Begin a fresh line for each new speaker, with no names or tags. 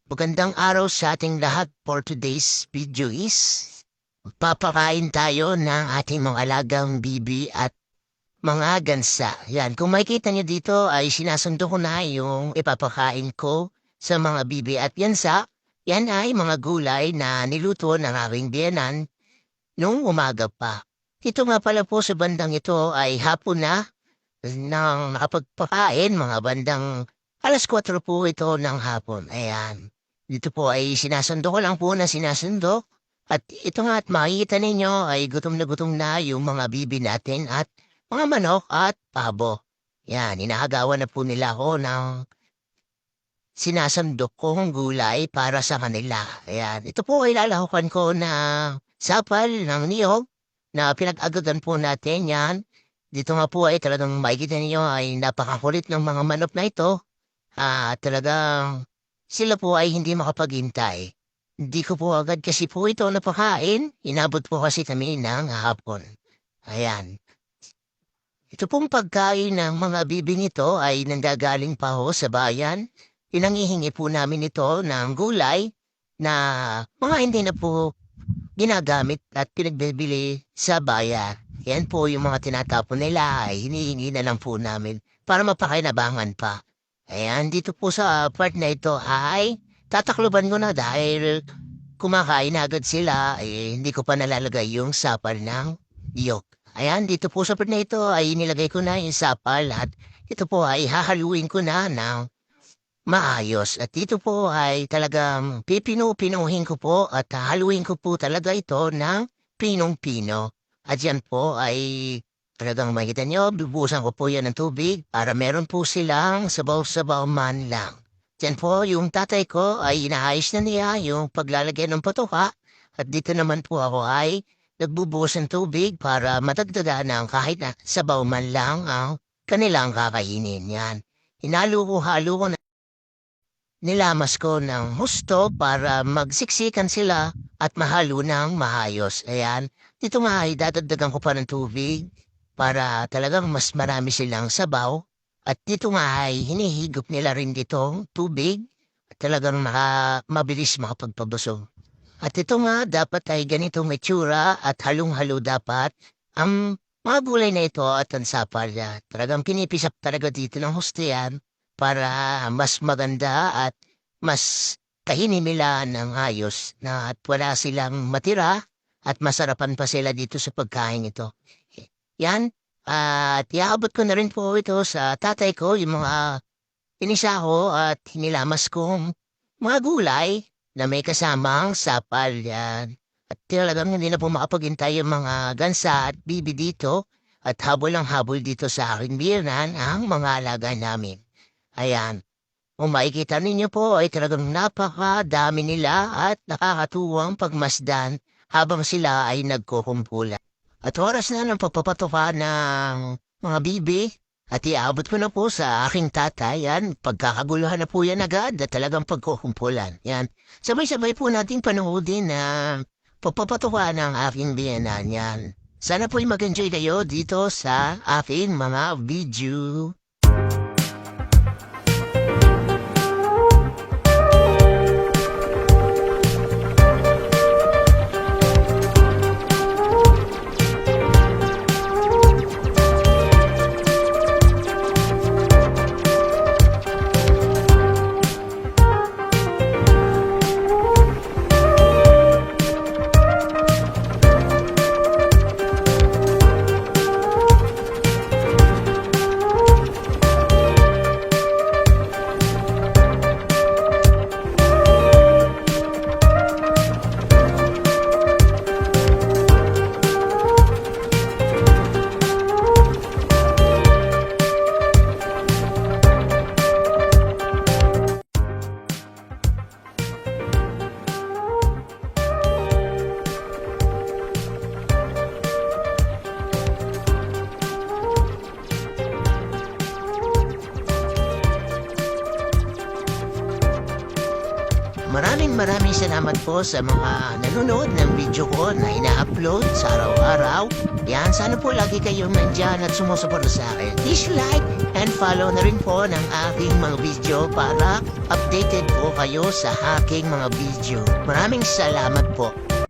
Magandang araw sa ating lahat. For today's video is papakain tayo ng ating mga alagang bibi at mga gansa. Yan, kung makikita nyo dito ay sinasundo ko na yung ipapakain ko sa mga bibi at gansa. Yan ay mga gulay na niluto ng aking biyenan nung umaga pa. Ito nga pala po sa bandang ito ay hapon na nang nakapagpakain, mga bandang 4:00 po ito ng hapon. Ayan. Dito po ay sinasundo ko lang po na sinasundo. At ito nga at makikita ninyo ay gutom na yung mga bibi natin at mga manok at pabo. Yan, inaagawan na po nila ako ng sinasandok kong gulay para sa kanila. Ayan, ito po ay lalahukan ko na sapal ng niyog na pinag-agadan po natin yan. Dito nga po ay talagang makikita ninyo ay napakakulit ng mga manok na ito. Talagang sila po ay hindi makapaghintay. Hindi ko po agad kasi po ito napakain. Inabot po kasi kami ng hapon. Ayan. Ito pong pagkain ng mga bibing ito ay nanggagaling pa ho sa bayan. Pinangihingi po namin ito ng gulay na mga hindi na po ginagamit at pinagbibili sa bayan. Yan po yung mga tinatapon nila ay hinihingi na lang po namin para mapakinabangan pa. Ayan, dito po sa part na ito ay tatakluban ko na dahil kumakain na agad sila, hindi ko pa nalalagay yung sapal ng niyog. Ayan, dito po sa part na ito ay nilagay ko na yung sapal at ito po ay hahaluin ko na ng maayos. At dito po ay talagang pinuhin ko po at hahaluin ko po talaga ito ng pinong-pino. At yan po ay talagang makikita nyo, bubusan ko po yan ng tubig para meron po silang sabaw-sabaw man lang. Diyan po yung tatay ko ay inaayos na niya yung paglalagay ng patuka at dito naman po ako ay nagbubuhos ng tubig para matagdagan ng kahit na sabaw man lang ang kanilang kakainin yan. Halo ko na nilamas ko ng husto para magsiksikan sila at mahalo ng maayos. Ayan, dito nga ay dadagdagan ko pa ng tubig para talagang mas marami silang sabaw. At dito nga ay hinihigop nila rin ditong tubig at talagang mabilis makapagpabusog. At ito nga dapat ay ganitong itsura at halong-halo dapat ang mga gulay na ito at ang sapal. Talagang pinipisap talaga dito ng husto yan para mas maganda at mas kahinimila ng ayos na at wala silang matira at masarapan pa sila dito sa pagkain ito. Yan, at iaabot ko na rin po ito sa tatay ko, yung mga pinisa ko at hinilamas kong mga gulay na may kasamang sapal yan. At talagang hindi na po makapaghintay yung mga gansa at bibi dito at habol ang habol dito sa aking biyanan ang mga alaga namin. Ayan, kung makikita ninyo po ay talagang napakadami nila at nakakatuwang pagmasdan habang sila ay nagkukumpulan. At oras na ng pagpapatuka ng mga bibi at iaabot ko na po sa aking tatay. Yan, pagkakaguluhan na po yan agad at talagang pagkukumpulan. Yan, sabay-sabay po nating panoodin na pagpapatuka ng aking biyanan yan. Sana po'y mag-enjoy kayo dito sa aking mga video. Maraming salamat po sa mga nanonood ng video ko na ina-upload sa araw-araw. Yan, sana po lagi kayong nandyan at sumusuporta sa akin. Please like and follow na rin po ng aking mga video para updated po kayo sa aking mga video. Maraming salamat po.